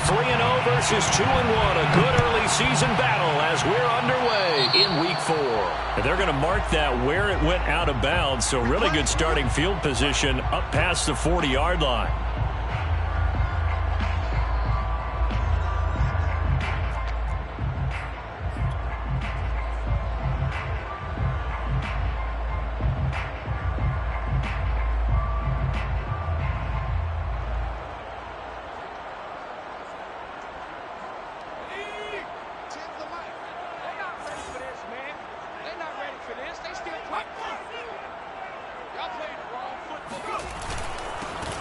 3-0 versus 2-1. A good early season battle as we're underway in Week 4. And they're going to mark that where it went out of bounds, so really good starting field position up past the 40-yard line.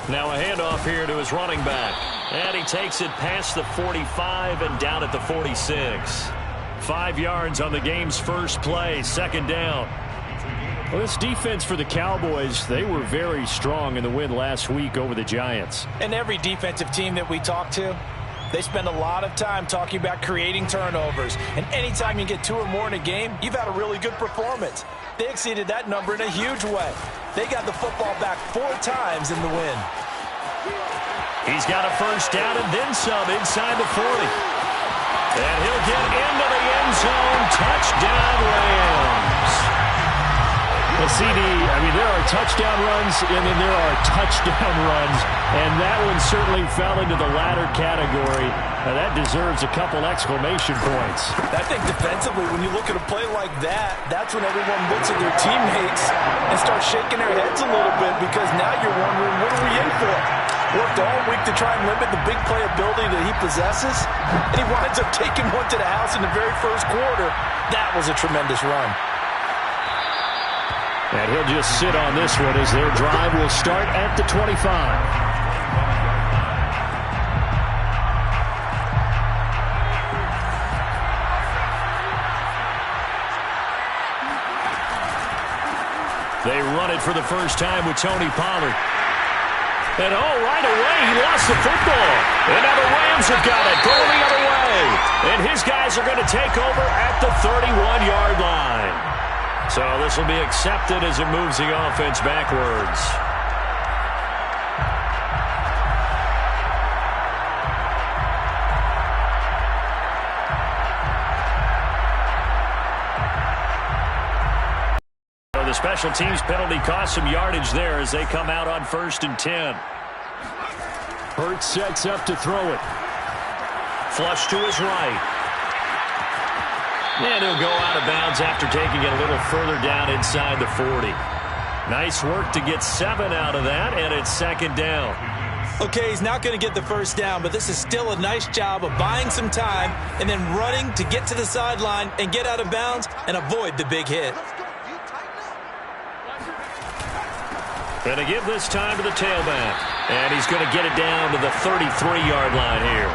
Now a handoff here to his running back. And he takes it past the 45 and down at the 46. 5 yards on the game's first play, second down. Well, this defense for the Cowboys, they were very strong in the win last week over the Giants. And every defensive team that we talk to, they spend a lot of time talking about creating turnovers. And anytime you get 2 or more in a game, you've had a really good performance. They exceeded that number in a huge way. They got the football back 4 times in the win. He's got a first down and then some inside the 40. And he'll get into the end zone. Touchdown, Rams. Well, CD, I mean, there are touchdown runs and then there are touchdown runs. And that one certainly fell into the latter category. Now, that deserves a couple exclamation points. I think defensively, when you look at a play like that, that's when everyone looks at their teammates and starts shaking their heads a little bit, because now you're wondering, what are we in for? Worked all week to try and limit the big play ability that he possesses, and he winds up taking one to the house in the very first quarter. That was a tremendous run. And he'll just sit on this one as their drive will start at the 25. They run it for the first time with Tony Pollard. And right away, he lost the football. And now the Rams have got it, going the other way. And his guys are going to take over at the 31-yard line. So this will be accepted as it moves the offense backwards. The special teams penalty cost some yardage there as they come out on 1st and 10. Hurts sets up to throw it. Flush to his right. And he'll go out of bounds after taking it a little further down inside the 40. Nice work to get 7 out of that, and it's second down. Okay, he's not going to get the first down, but this is still a nice job of buying some time and then running to get to the sideline and get out of bounds and avoid the big hit. And to give this time to the tailback. And he's going to get it down to the 33-yard line here.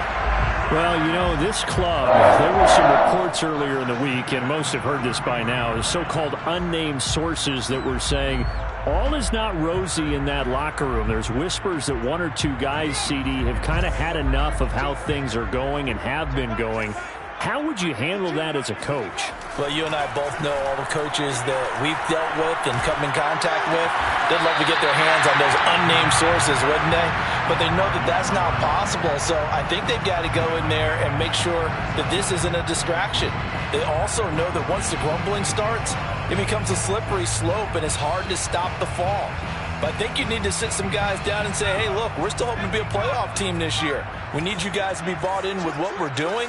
Well, you know, this club, there were some reports earlier in the week, and most have heard this by now, the so-called unnamed sources that were saying all is not rosy in that locker room. There's whispers that 1 or 2 guys, CD, have kind of had enough of how things are going and have been going. How would you handle that as a coach? Well, you and I both know all the coaches that we've dealt with and come in contact with. They'd love to get their hands on those unnamed sources, wouldn't they? But they know that that's not possible, so I think they've got to go in there and make sure that this isn't a distraction. They also know that once the grumbling starts, it becomes a slippery slope and it's hard to stop the fall. But I think you need to sit some guys down and say, hey, look, we're still hoping to be a playoff team this year. We need you guys to be bought in with what we're doing.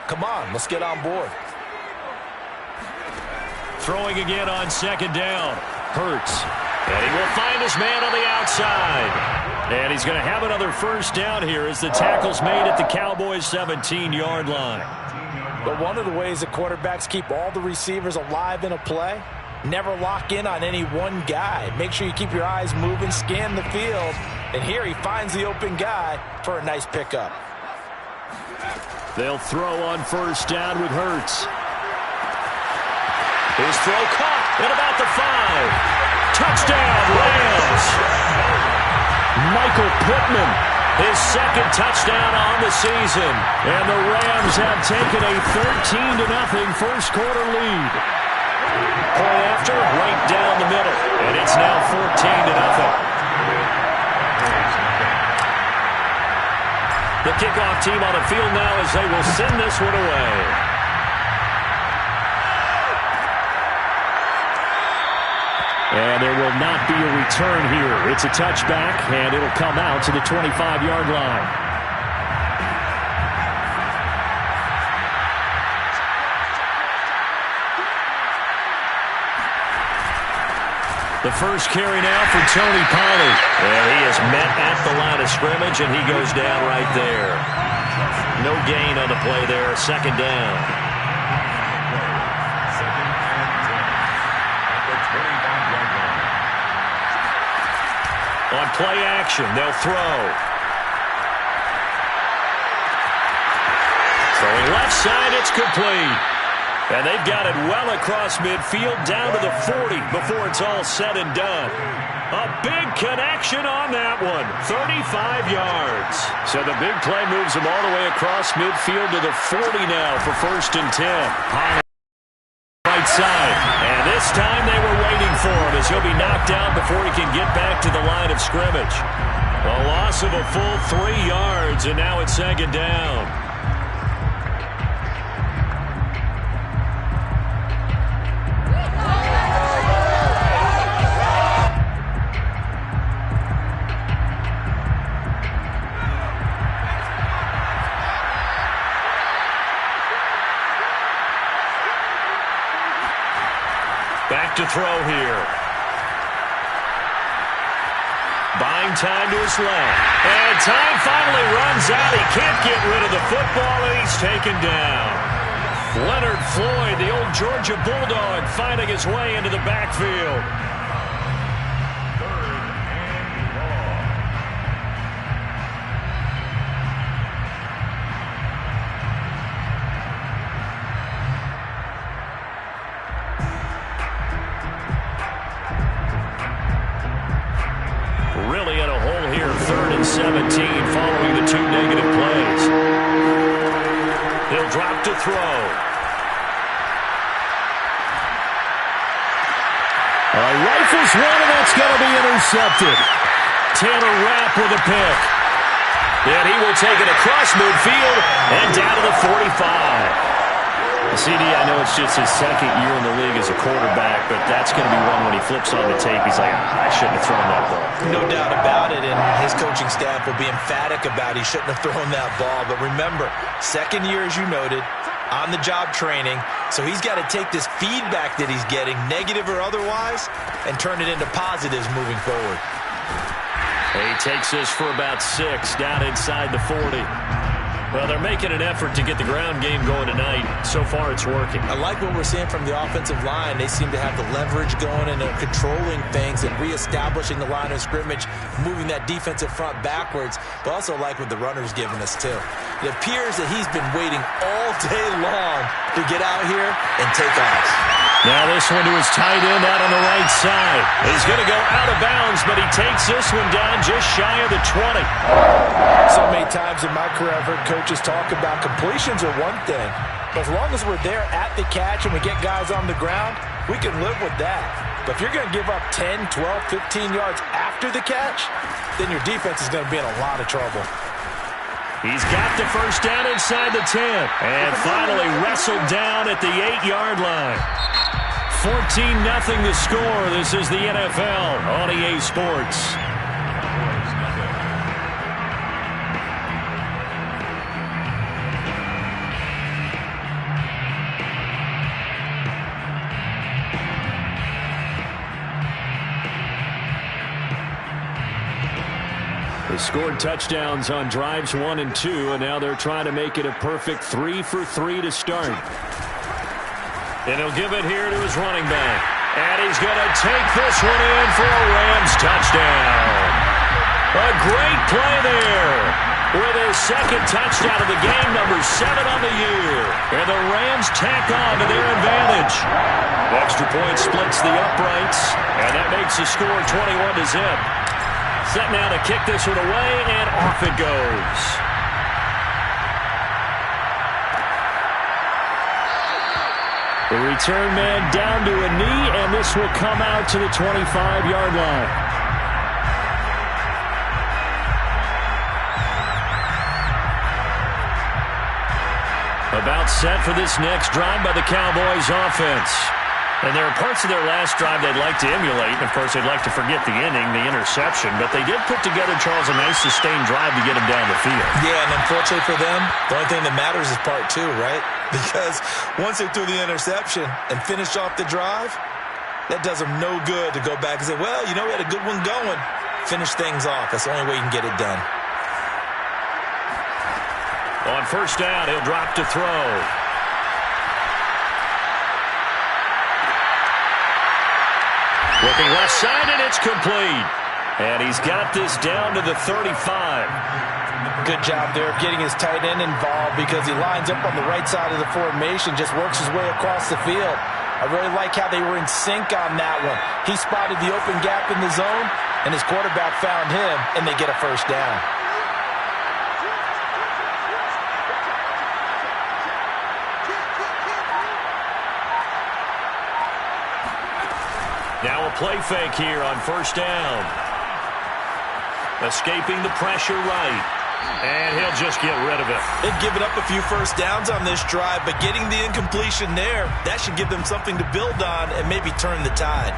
Come on, let's get on board. Throwing again on second down. Hurts. And he will find his man on the outside. And he's going to have another first down here as the tackle's made at the Cowboys' 17-yard line. But one of the ways that quarterbacks keep all the receivers alive in a play, never lock in on any one guy. Make sure you keep your eyes moving, scan the field. And here he finds the open guy for a nice pickup. They'll throw on first down with Hurts. His throw caught at about the 5. Touchdown, Rams. Michael Pittman, his second touchdown on the season. And the Rams have taken a 13-0 first quarter lead. Point after, right down the middle. And it's now 14-0. The kickoff team on the field now as they will send this one away. And there will not be a return here. It's a touchback, and it'll come out to the 25-yard line. The first carry now for Tony Pollard. And he is met at the line of scrimmage, and he goes down right there. No gain on the play there. Second down. On play action, they'll throw. Throwing left side, it's complete. And they've got it well across midfield, down to the 40 before it's all said and done. A big connection on that one, 35 yards. So the big play moves them all the way across midfield to the 40 now for 1st and 10. Right side, and this time they were waiting for him as he'll be knocked down before he can get back to the line of scrimmage. A loss of a full 3 yards, and now it's 2nd down. Back to throw here. Buying time to his left. And time finally runs out. He can't get rid of the football, and he's taken down. Leonard Floyd, the old Georgia Bulldog, finding his way into the backfield. Really in a hole here, 3rd and 17 following the 2 negative plays. He'll drop to throw. Rifles one, and that's going to be intercepted. Tanner Rapp with a pick. And he will take it across midfield and down to the 45. CD, I know it's just his 2nd year in the league as a quarterback, but that's going to be one when he flips on the tape. He's like, I shouldn't have thrown that ball. No doubt about it, and his coaching staff will be emphatic about he shouldn't have thrown that ball. But remember, 2nd year, as you noted, on-the-job training, so he's got to take this feedback that he's getting, negative or otherwise, and turn it into positives moving forward. He takes this for about 6 down inside the 40. Well, they're making an effort to get the ground game going tonight. So far, it's working. I like what we're seeing from the offensive line. They seem to have the leverage going and they're controlling things and reestablishing the line of scrimmage, moving that defensive front backwards, but also like what the runner's giving us, too. It appears that he's been waiting all day long to get out here and take off. Now this one to his tight end out on the right side. He's going to go out of bounds, but he takes this one down just shy of the 20. So many times in my career I've heard coaches talk about completions are one thing, but as long as we're there at the catch and we get guys on the ground, we can live with that. But if you're going to give up 10, 12, 15 yards after the catch, then your defense is going to be in a lot of trouble. He's got the first down inside the 10. And finally wrestled down at the 8-yard line. 14-0 the score. This is the NFL on EA Sports. They scored touchdowns on drives 1 and 2, and now they're trying to make it a perfect 3 for 3 to start. And he'll give it here to his running back. And he's going to take this one in for a Rams touchdown. A great play there with his 2nd touchdown of the game, number 7 on the year. And the Rams tack on to their advantage. Extra point splits the uprights, and that makes the score 21-0. Set now to kick this one away, and off it goes. The return man down to a knee, and this will come out to the 25-yard line. About set for this next drive by the Cowboys offense. And there are parts of their last drive they'd like to emulate. And, of course, they'd like to forget the inning, the interception. But they did put together, Charles, a nice sustained drive to get them down the field. Yeah, and unfortunately for them, the only thing that matters is part two, right? Because once they threw the interception and finished off the drive, that does them no good to go back and say, well, you know, we had a good one going. Finish things off. That's the only way you can get it done. On first down, he'll drop to throw. Looking left side, and it's complete. And he's got this down to the 35. Good job there of getting his tight end involved because he lines up on the right side of the formation, just works his way across the field. I really like how they were in sync on that one. He spotted the open gap in the zone, and his quarterback found him, and they get a first down. Now a play fake here on first down. Escaping the pressure right. And he'll just get rid of it. They've given up a few first downs on this drive, but getting the incompletion there, that should give them something to build on and maybe turn the tide.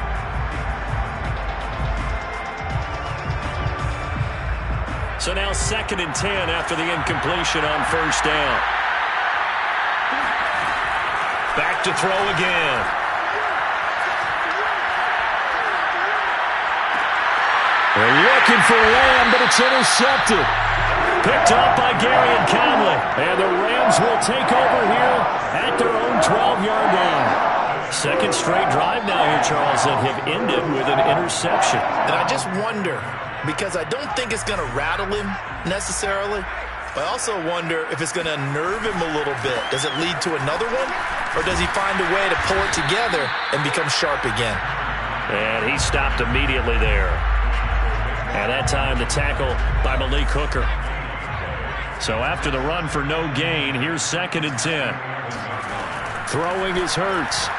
So now 2nd and 10 after the incompletion on first down. Back to throw again. They're looking for Lamb, but it's intercepted. Picked up by Gary and Conley. And the Rams will take over here at their own 12-yard line. Second straight drive now here, Charles, that have ended with an interception. And I just wonder, because I don't think it's going to rattle him necessarily, but I also wonder if it's going to unnerve him a little bit. Does it lead to another one? Or does he find a way to pull it together and become sharp again? And he stopped immediately there. And that time the tackle by Malik Hooker. So after the run for no gain, here's 2nd and 10. Throwing is Hurts.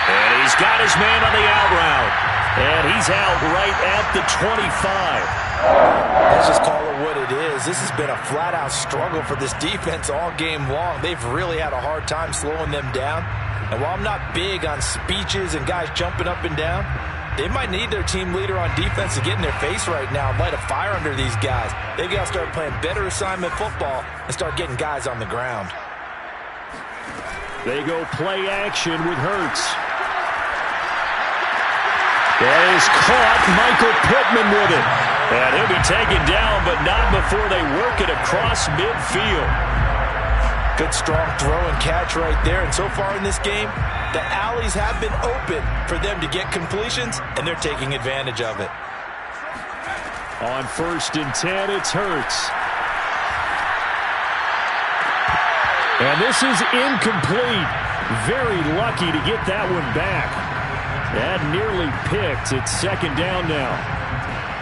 And he's got his man on the out route. And he's out right at the 25. Let's just call it what it is. This has been a flat-out struggle for this defense all game long. They've really had a hard time slowing them down. And while I'm not big on speeches and guys jumping up and down, they might need their team leader on defense to get in their face right now and light a fire under these guys. They've got to start playing better assignment football and start getting guys on the ground. They go play action with Hurts. That is caught. Michael Pittman with it. And he'll be taken down, but not before they work it across midfield. Good strong throw and catch right there. And so far in this game, the alleys have been open for them to get completions, and they're taking advantage of it. On 1st and 10, it's Hurts. And this is incomplete. Very lucky to get that one back. That nearly picked. It's 2nd down now.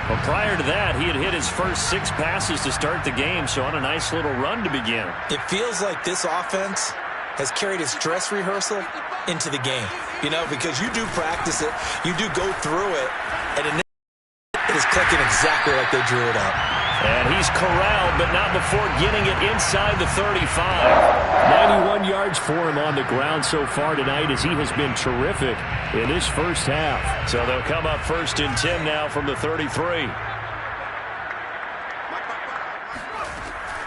Well, prior to that, he had hit his first 6 passes to start the game, so on a nice little run to begin. It feels like this offense has carried its dress rehearsal into the game. You know, because you do practice it, you do go through it, and it is clicking exactly like they drew it up. And he's corralled, but not before getting it inside the 35. 91 yards for him on the ground so far tonight as he has been terrific in this first half. So they'll come up 1st and 10 now from the 33.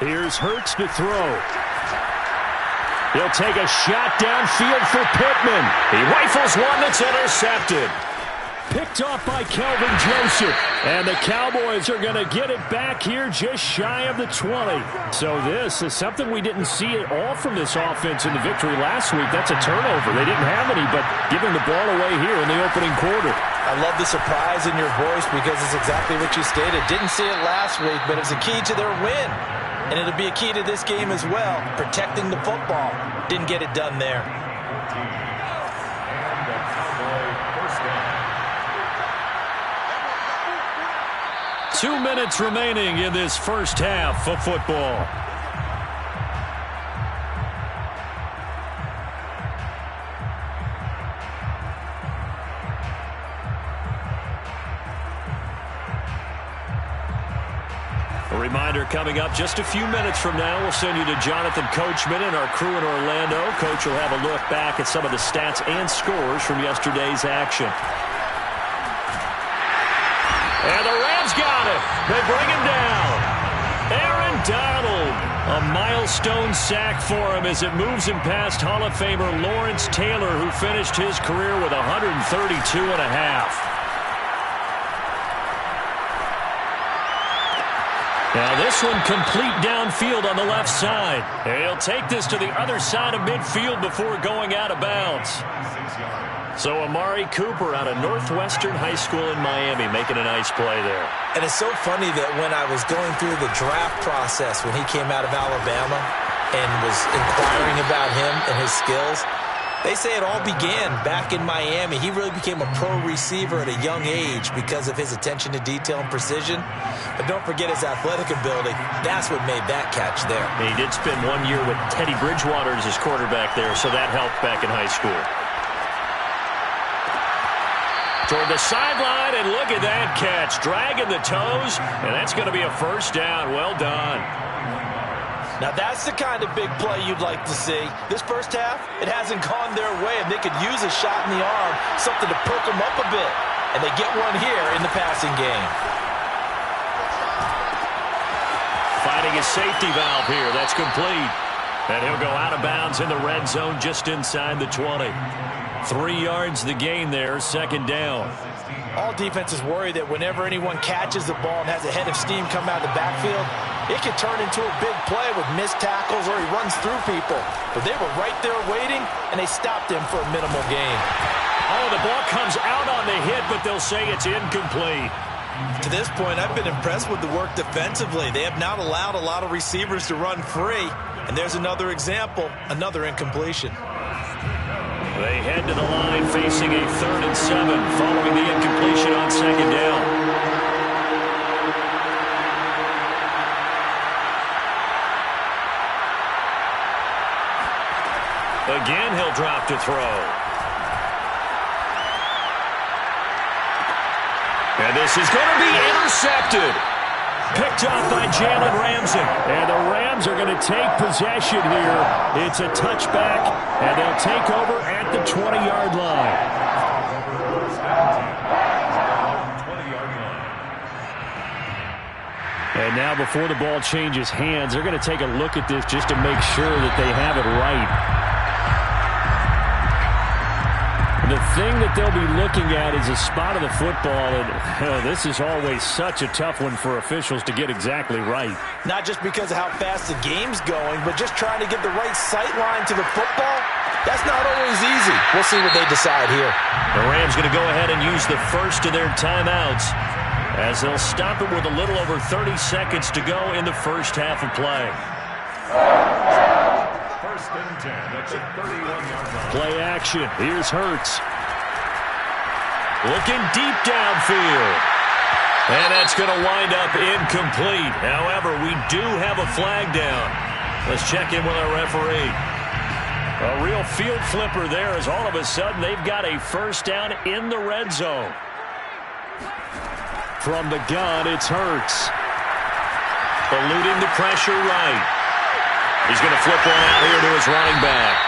Here's Hurts to throw. He'll take a shot downfield for Pittman. He rifles one that's intercepted. Picked off by Kelvin Joseph. And the Cowboys are going to get it back here just shy of the 20. So this is something we didn't see at all from this offense in the victory last week. That's a turnover. They didn't have any, but giving the ball away here in the opening quarter. I love the surprise in your voice because it's exactly what you stated. Didn't see it last week, but it was a key to their win. And it'll be a key to this game as well, protecting the football. Didn't get it done there. Two minutes remaining in this first half of football. Reminder coming up just a few minutes from now. We'll send you to Jonathan Coachman and our crew in Orlando. Coach will have a look back at some of the stats and scores from yesterday's action. And the Rams got it. They bring him down. Aaron Donald. A milestone sack for him as it moves him past Hall of Famer Lawrence Taylor, who finished his career with 132.5. Now this one complete downfield on the left side. He'll take this to the other side of midfield before going out of bounds. So Amari Cooper out of Northwestern High School in Miami making a nice play there. And it's so funny that when I was going through the draft process when he came out of Alabama and was inquiring about him and his skills, they say it all began back in Miami. He really became a pro receiver at a young age because of his attention to detail and precision. But don't forget his athletic ability. That's what made that catch there. He did spend 1 year with Teddy Bridgewater as his quarterback there, so that helped back in high school. Toward the sideline, and look at that catch. Dragging the toes, and that's going to be a first down. Well done. Now that's the kind of big play you'd like to see. This first half, it hasn't gone their way, and they could use a shot in the arm, something to perk them up a bit. And they get one here in the passing game. Finding his safety valve here. That's complete. And he'll go out of bounds in the red zone just inside the 20. 3 yards the gain there, second down. All defenses worry that whenever anyone catches the ball and has a head of steam come out of the backfield, it can turn into a big play with missed tackles or he runs through people. But they were right there waiting, and they stopped him for a minimal gain. Oh, the ball comes out on the hit, but they'll say it's incomplete. To this point, I've been impressed with the work defensively. They have not allowed a lot of receivers to run free. And there's another example, another incompletion. They head to the line facing a 3rd and 7 following the incompletion on second down. Again, he'll drop to throw. And this is going to be intercepted. Picked off by Jalen Ramsey. And the Rams are going to take possession here. It's a touchback, and they'll take over at the 20-yard line. And now before the ball changes hands, they're going to take a look at this just to make sure that they have it right. The thing that they'll be looking at is a spot of the football, and this is always such a tough one for officials to get exactly right. Not just because of how fast the game's going, but just trying to get the right sight line to the football. That's not always easy. We'll see what they decide here. The Rams going to go ahead and use the first of their timeouts as they'll stop it with a little over 30 seconds to go in the first half of play. First and 10 at the 31-yard line. Play action. Here's Hurts. Looking deep downfield. And that's going to wind up incomplete. However, we do have a flag down. Let's check in with our referee. A real field flipper there as all of a sudden they've got a first down in the red zone. From the gun, it's Hurts. Eluding the pressure right. He's going to flip one out here to his running back.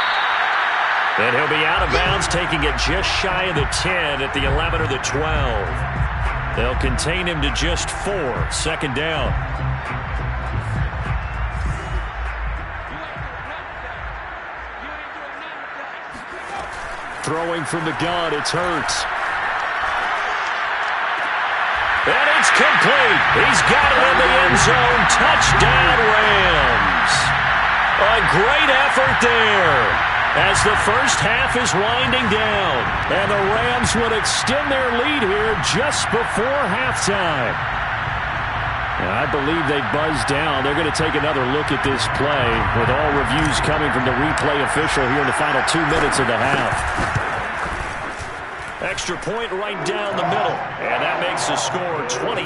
And he'll be out of bounds, taking it just shy of the 10 at the 11 or the 12. They'll contain him to just 4. Second down. Throwing from the gun, it's Hurts. And it's complete. He's got it in the end zone. Touchdown, Rams. A great effort there as the first half is winding down. And the Rams would extend their lead here just before halftime. And I believe they buzzed down. They're going to take another look at this play with all reviews coming from the replay official here in the final 2 minutes of the half. Extra point right down the middle. And that makes the score 28-0.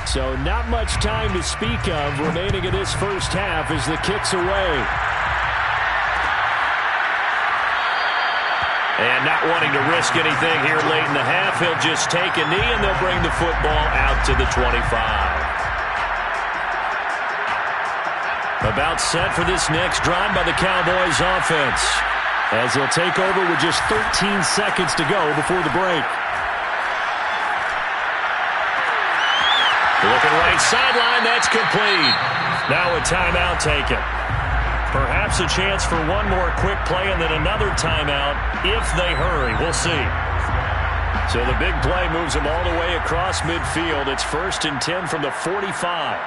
So not much time to speak of remaining in this first half as the kick's away. And not wanting to risk anything here late in the half, he'll just take a knee and they'll bring the football out to the 25. About set for this next drive by the Cowboys offense, as they'll take over with just 13 seconds to go before the break. Looking right sideline, that's complete. Now a timeout taken. Perhaps a chance for one more quick play and then another timeout if they hurry. We'll see. So the big play moves them all the way across midfield. It's 1st and 10 from the 45.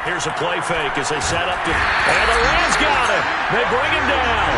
Here's a play fake as they set up. And the Rams got him. They bring him down.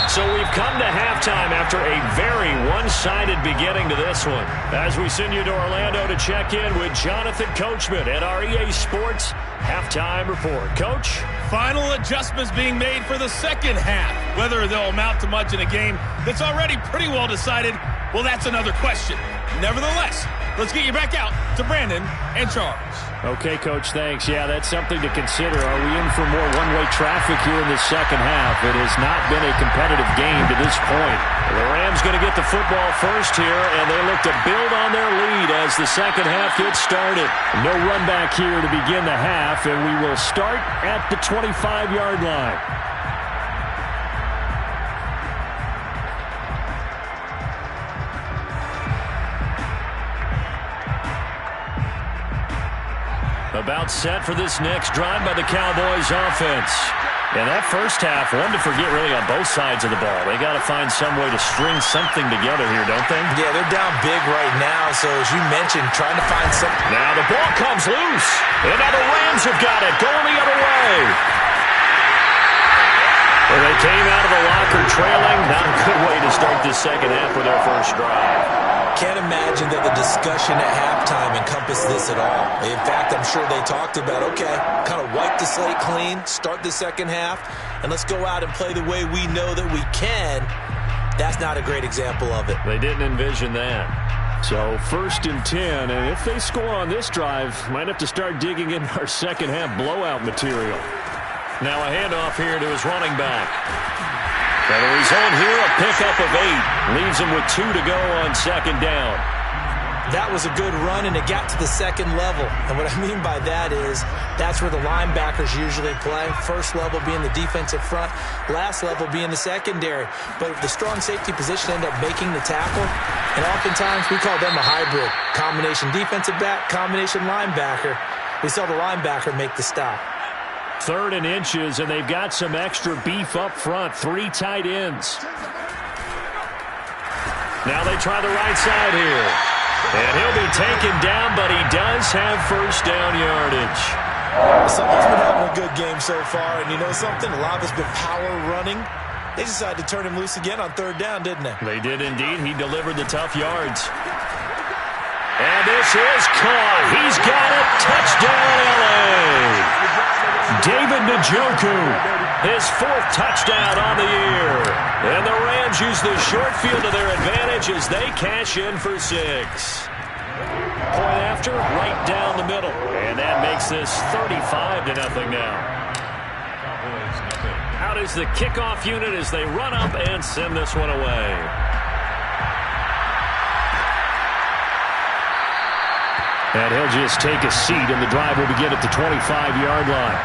So we've come to halftime after a very one-sided beginning to this one. As we send you to Orlando to check in with Jonathan Coachman at our EA Sports Halftime Report. Coach? Final adjustments being made for the second half. Whether they'll amount to much in a game that's already pretty well decided, well, that's another question. Nevertheless, let's get you back out to Brandon and Charles. Okay, Coach, thanks. Yeah, that's something to consider. Are we in for more one-way traffic here in the second half? It has not been a competitive game to this point. The Rams going to get the football first here, and they look to build on their lead as the second half gets started. No run back here to begin the half, and we will start at the 25-yard line. About set for this next drive by the Cowboys offense. And that first half, one to forget really on both sides of the ball. They got to find some way to string something together here, don't they? Yeah, they're down big right now, so as you mentioned, trying to find something. Now the ball comes loose. And now the Rams have got it, going the other way. Well, they came out of the locker trailing. Not a good way to start this second half with their first drive. Can't imagine that the discussion at halftime encompassed this at all. In fact, I'm sure they talked about, okay, kind of wipe the slate clean, start the second half, and let's go out and play the way we know that we can. That's not a great example of it. They didn't envision that. So 1st and 10, and if they score on this drive, might have to start digging in our second half blowout material. Now a handoff here to his running back. And the result here, a pickup of 8. Leaves him with 2 to go on second down. That was a good run, and it got to the second level. And what I mean by that is that's where the linebackers usually play. First level being the defensive front, last level being the secondary. But the strong safety position ended up making the tackle, and oftentimes we call them a hybrid. Combination defensive back, combination linebacker. We saw the linebacker make the stop. 3rd and inches, and they've got some extra beef up front. 3 tight ends. Now they try the right side here. And he'll be taken down, but he does have first down yardage. Someone's been having a good game so far, and you know something? A lot of it's been power running. They decided to turn him loose again on 3rd down, didn't they? They did indeed. He delivered the tough yards. And this is caught. He's got it. Touchdown, L.A. David Njoku, his 4th touchdown on the year. And the Rams use the short field to their advantage as they cash in for 6. Point after, right down the middle. And that makes this 35-0 now. Out is the kickoff unit as they run up and send this one away. And he'll just take a seat, and the drive will begin at the 25-yard line.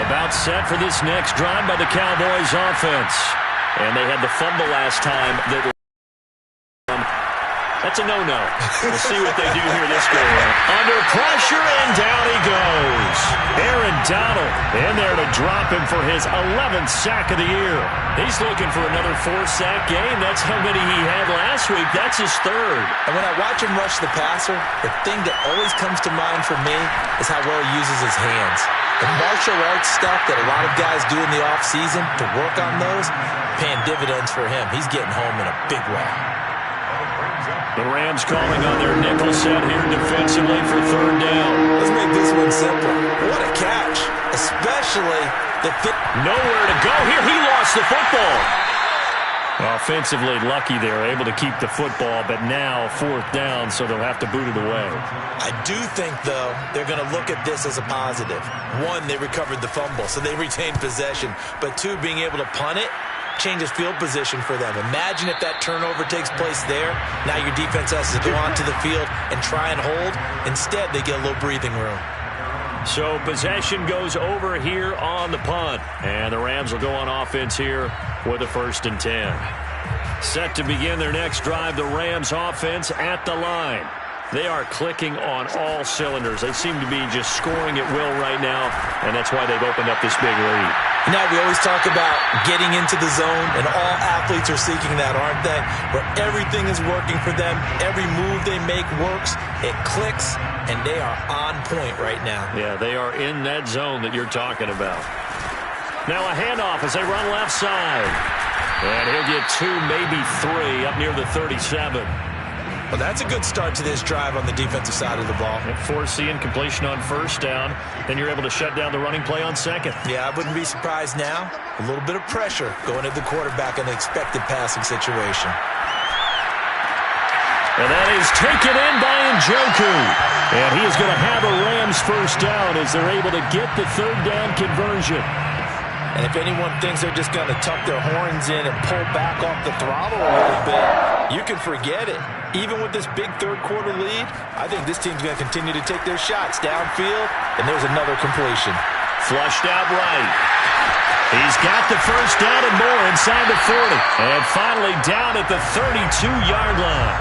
About set for this next drive by the Cowboys offense. And they had the fumble last time. That's a no-no. We'll see what they do here this go around. Under pressure, and down he goes. Aaron Donald in there to drop him for his 11th sack of the year. He's looking for another 4-sack game. That's how many he had last week. That's his 3rd. And when I watch him rush the passer, the thing that always comes to mind for me is how well he uses his hands. The martial arts stuff that a lot of guys do in the offseason to work on those, paying dividends for him. He's getting home in a big way. The Rams calling on their nickel set here defensively for 3rd down. Let's make this one simple. What a catch, especially the fit. Nowhere to go here. He lost the football. Offensively lucky they're able to keep the football, but now 4th down, so they'll have to boot it away. I do think, though, they're going to look at this as a positive. 1, they recovered the fumble, so they retained possession. But 2, being able to punt it changes field position for them. Imagine if that turnover takes place there. Now your defense has to go onto the field and try and hold. Instead, they get a little breathing room. So possession goes over here on the punt. And the Rams will go on offense here with a 1st and 10. Set to begin their next drive, the Rams offense at the line. They are clicking on all cylinders. They seem to be just scoring at will right now, and that's why they've opened up this big lead. Now, we always talk about getting into the zone, and all athletes are seeking that, aren't they? Where everything is working for them, every move they make works, it clicks, and they are on point right now. Yeah, they are in that zone that you're talking about. Now a handoff as they run left side. And he'll get 2, maybe 3 up near the 37. Well, that's a good start to this drive on the defensive side of the ball. Force the incompletion on 1st down. Then you're able to shut down the running play on 2nd. Yeah, I wouldn't be surprised now. A little bit of pressure going at the quarterback in an expected passing situation. And that is taken in by Njoku. And he is going to have a Rams 1st down as they're able to get the 3rd down conversion. And if anyone thinks they're just going to tuck their horns in and pull back off the throttle a little bit, you can forget it. Even with this big 3rd quarter lead, I think this team's going to continue to take their shots downfield, and there's another completion. Flushed out right. He's got the 1st down and more inside the 40. And finally down at the 32-yard line.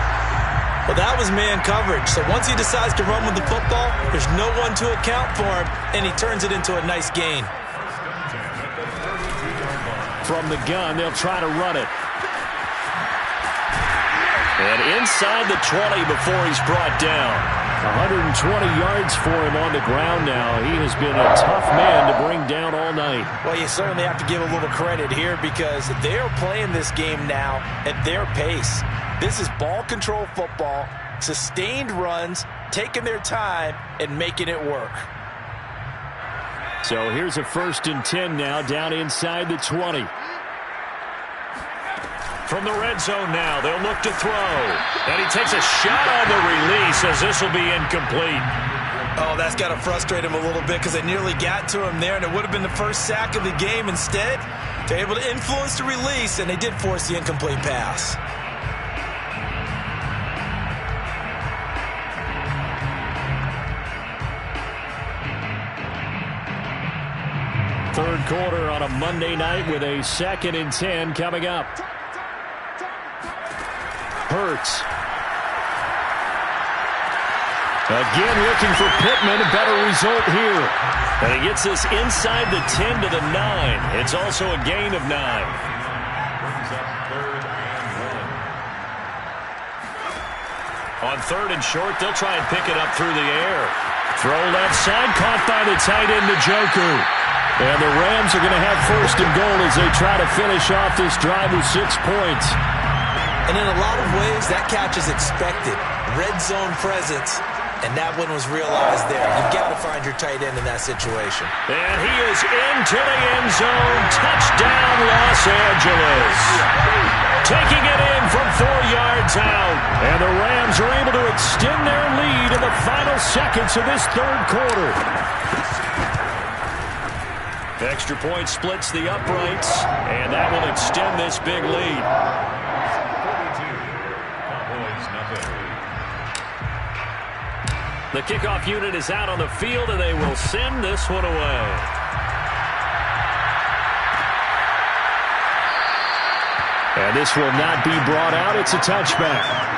Well, that was man coverage. So once he decides to run with the football, there's no one to account for him, and he turns it into a nice gain. From the gun, they'll try to run it. And inside the 20 before he's brought down. 120 yards for him on the ground now. He has been a tough man to bring down all night. Well, you certainly have to give a little credit here because they're playing this game now at their pace. This is ball control football, sustained runs, taking their time, and making it work. So here's a 1st and 10 now down inside the 20. From the red zone now, they'll look to throw. And he takes a shot on the release as this will be incomplete. Oh, that's got to frustrate him a little bit because they nearly got to him there, and it would have been the 1st sack of the game. Instead, they're able to influence the release, and they did force the incomplete pass. Third quarter on a Monday night with a 2nd and 10 coming up. Hurts. Again looking for Pittman, a better result here. And he gets this inside the 10 to the 9. It's also a gain of 9. On 3rd and short, they'll try and pick it up through the air. Throw left side, caught by the tight end Njoku. And the Rams are going to have 1st and goal as they try to finish off this drive with 6 points. And in a lot of ways, that catch is expected. Red zone presence, and that one was realized there. You've got to find your tight end in that situation. And he is into the end zone. Touchdown, Los Angeles. Taking it in from 4 yards out. And the Rams are able to extend their lead in the final seconds of this 3rd quarter. Extra point splits the uprights, and that will extend this big lead. The kickoff unit is out on the field, and they will send this one away. And this will not be brought out. It's a touchback.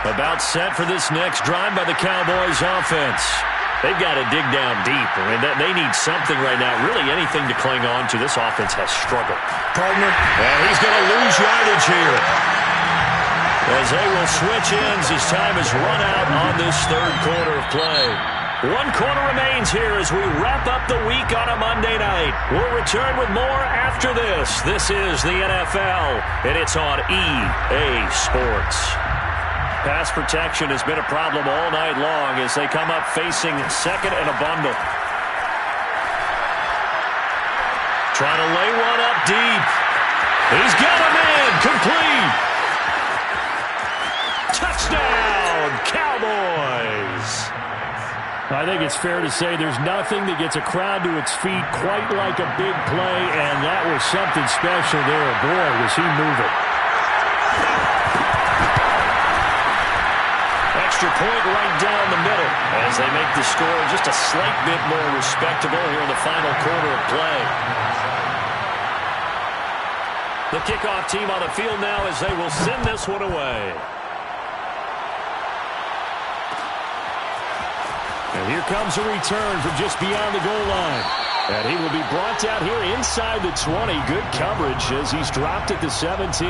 About set for this next drive by the Cowboys offense. They've got to dig down deep. I mean, they need something right now, really anything to cling on to. This offense has struggled. Partner. And he's going to lose yardage here. As they will switch ends as time is run out on this 3rd quarter of play. 1 quarter remains here as we wrap up the week on a Monday night. We'll return with more after this. This is the NFL, and it's on EA Sports. Pass protection has been a problem all night long as they come up facing second and a bundle. Trying to lay one up deep. He's got him in. Complete. Touchdown, Cowboys. I think it's fair to say there's nothing that gets a crowd to its feet quite like a big play, and that was something special there. Boy, was he moving. Extra point right down the middle as they make the score just a slight bit more respectable here in the final quarter of play. The kickoff team on the field now as they will send this one away. And here comes a return from just beyond the goal line. And he will be brought out here inside the 20. Good coverage as he's dropped at the 17.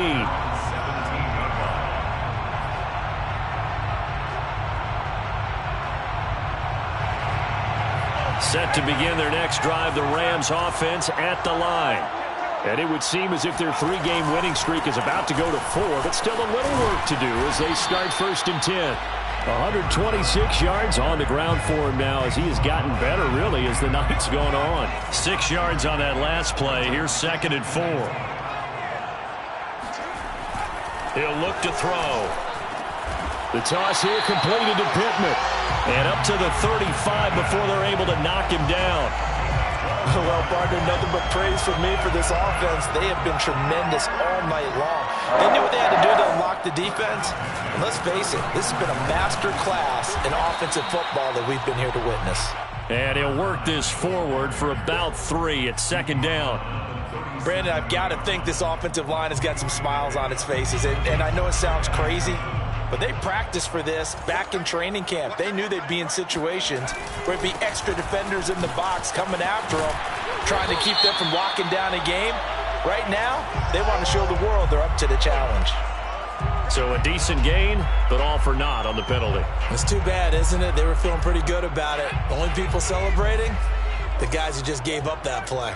Set to begin their next drive, the Rams offense at the line. And it would seem as if their 3-game winning streak is about to go to 4, but still a little work to do as they start 1st and 10. 126 yards on the ground for him now as he has gotten better, really, as the night's gone on. 6 yards on that last play. Here's 2nd and 4. He'll look to throw. The toss here completed to Pittman. And up to the 35 before they're able to knock him down. Well, partner, nothing but praise from me for this offense. They have been tremendous all night long. They knew what they had to do to unlock the defense. And let's face it, this has been a master class in offensive football that we've been here to witness. And he'll work this forward for about 3 at 2nd down. Brandon, I've got to think this offensive line has got some smiles on its faces. And I know it sounds crazy, but they practiced for this back in training camp. They knew they'd be in situations where it'd be extra defenders in the box coming after them, trying to keep them from locking down a game. Right now, they want to show the world they're up to the challenge. So a decent gain, but all for naught on the penalty. It's too bad, isn't it? They were feeling pretty good about it. The only people celebrating, the guys who just gave up that play.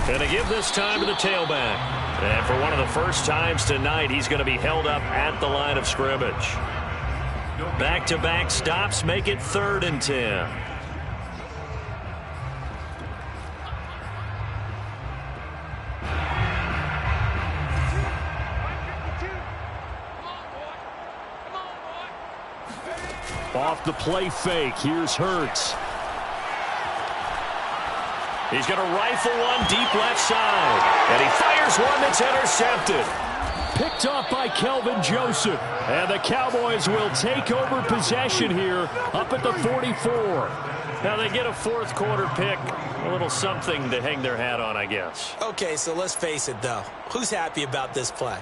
Going to give this time to the tailback. And for one of the first times tonight, he's going to be held up at the line of scrimmage. Back-to-back stops make it 3rd and 10. Off the play fake, here's Hurts. He's going to rifle one deep left side. And he fires one that's intercepted. Picked off by Kelvin Joseph. And the Cowboys will take over possession here up at the 44. Now they get a 4th quarter pick. A little something to hang their hat on, I guess. Okay, so let's face it, though. Who's happy about this play?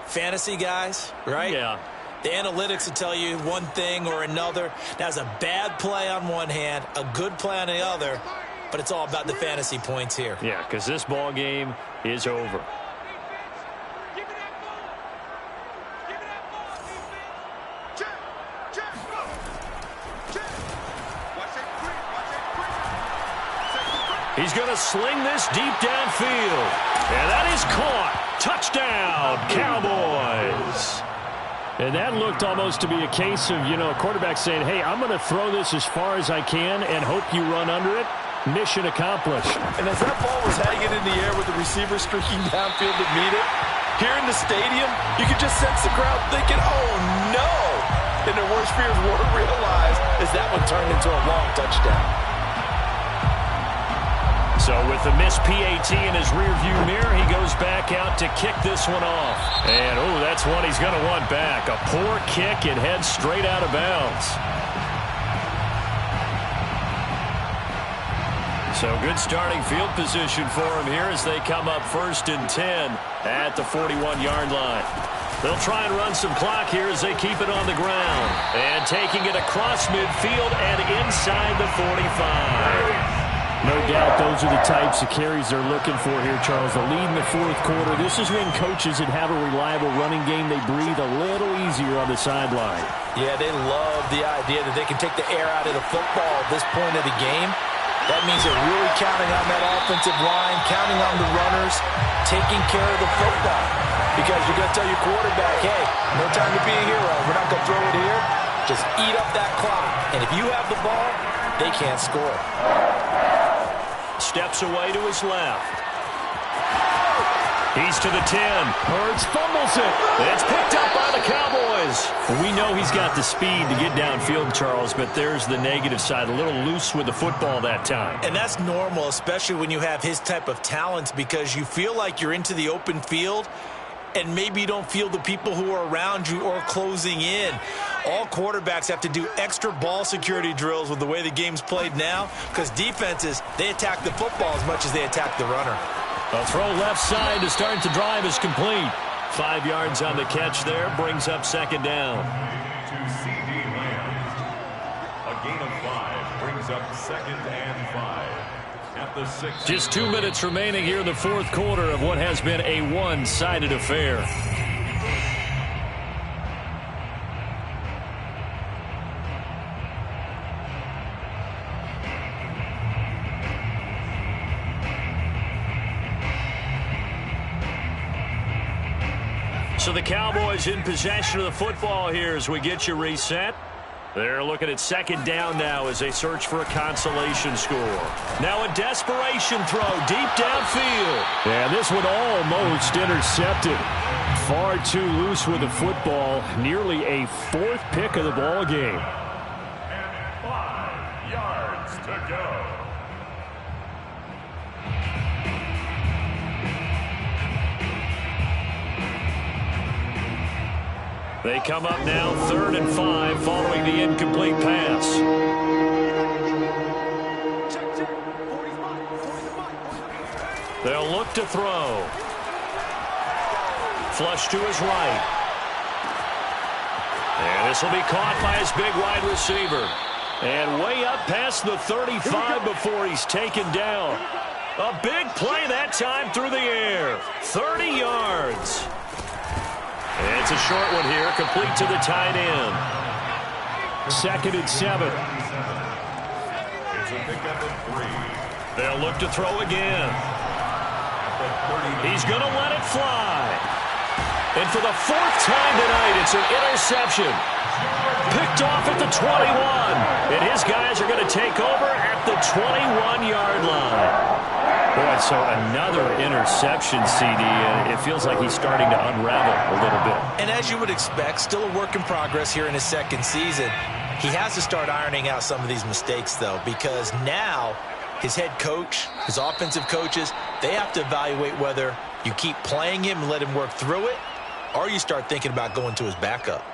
Fantasy guys, right? Yeah. The analytics will tell you one thing or another. That's a bad play on one hand, a good play on the other. But it's all about the fantasy points here. Yeah, because this ball game is over. He's going to sling this deep downfield. And that is caught. Touchdown, Cowboys. And that looked almost to be a case of, a quarterback saying, hey, I'm going to throw this as far as I can and hope you run under it. Mission accomplished. And as that ball was hanging in the air with the receiver streaking downfield to meet it, here in the stadium, you could just sense the crowd thinking, oh, no. And their worst fears were realized as that one turned into a long touchdown. So with the missed PAT in his rearview mirror, he goes back out to kick this one off. And, that's one he's going to want back. A poor kick and heads straight out of bounds. So good starting field position for him here as they come up 1st and 10 at the 41-yard line. They'll try and run some clock here as they keep it on the ground. And taking it across midfield and inside the 45. No doubt those are the types of carries they're looking for here, Charles. The lead in the 4th quarter. This is when coaches that have a reliable running game, they breathe a little easier on the sideline. Yeah, they love the idea that they can take the air out of the football at this point of the game. That means they're really counting on that offensive line, counting on the runners, taking care of the football. Because you're going to tell your quarterback, hey, no time to be a hero. We're not going to throw it here. Just eat up that clock. And if you have the ball, they can't score. Steps away to his left. He's to the 10. Hurts fumbles it. It's picked up by the Cowboys. We know he's got the speed to get downfield, Charles, but there's the negative side. A little loose with the football that time. And that's normal, especially when you have his type of talents, because you feel like you're into the open field and maybe you don't feel the people who are around you or closing in. All quarterbacks have to do extra ball security drills with the way the game's played now, because defenses, they attack the football as much as they attack the runner. A throw left side to start the drive is complete. 5 yards on the catch there, brings up second down. To C.D. Lamb. A gain of 5 brings up 2nd and 5 at the 6. Just 2 minutes remaining here in the fourth quarter of what has been a one-sided affair. So the Cowboys in possession of the football here as we get you reset. They're looking at second down now as they search for a consolation score. Now a desperation throw deep downfield. And this one almost intercepted. Far too loose with the football. Nearly a fourth pick of the ball game. And 5 yards to go. They come up now 3rd and 5 following the incomplete pass. They'll look to throw. Flush to his right. And this will be caught by his big wide receiver. And way up past the 35 before he's taken down. A big play that time through the air. 30 yards. It's a short one here, complete to the tight end. 2nd and 7. It's a pickup of 3. They'll look to throw again. He's going to let it fly. And for the 4th time tonight, it's an interception. Picked off at the 21. And his guys are going to take over at the 21-yard line. Boy, so another interception, CD, and it feels like he's starting to unravel a little bit. And as you would expect, still a work in progress here in his second season. He has to start ironing out some of these mistakes, though, because now his head coach, his offensive coaches, they have to evaluate whether you keep playing him and let him work through it, or you start thinking about going to his backup.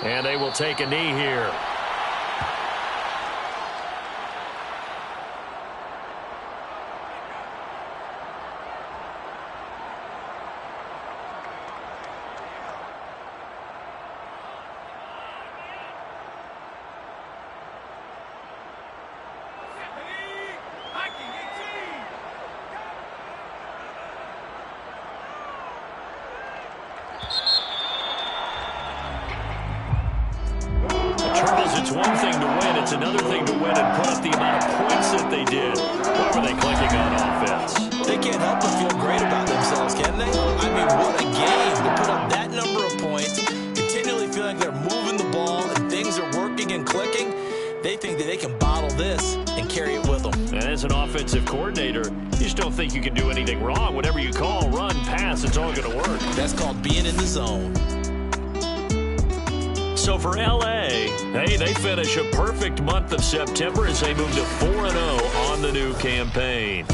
And they will take a knee here. It's one thing to win, it's another thing to win and put up the amount of points that they did. What were they clicking on offense? They can't help but feel great about themselves, can they? I mean, what a game to put up that number of points, continually feeling they're moving the ball and things are working and clicking. They think that they can bottle this and carry it with them. And as an offensive coordinator, you just don't think you can do anything wrong. Whatever you call, run, pass, it's all going to work. That's called being in the zone. So for L.A., hey, they finish a perfect month of September as they move to 4-0 on the new campaign.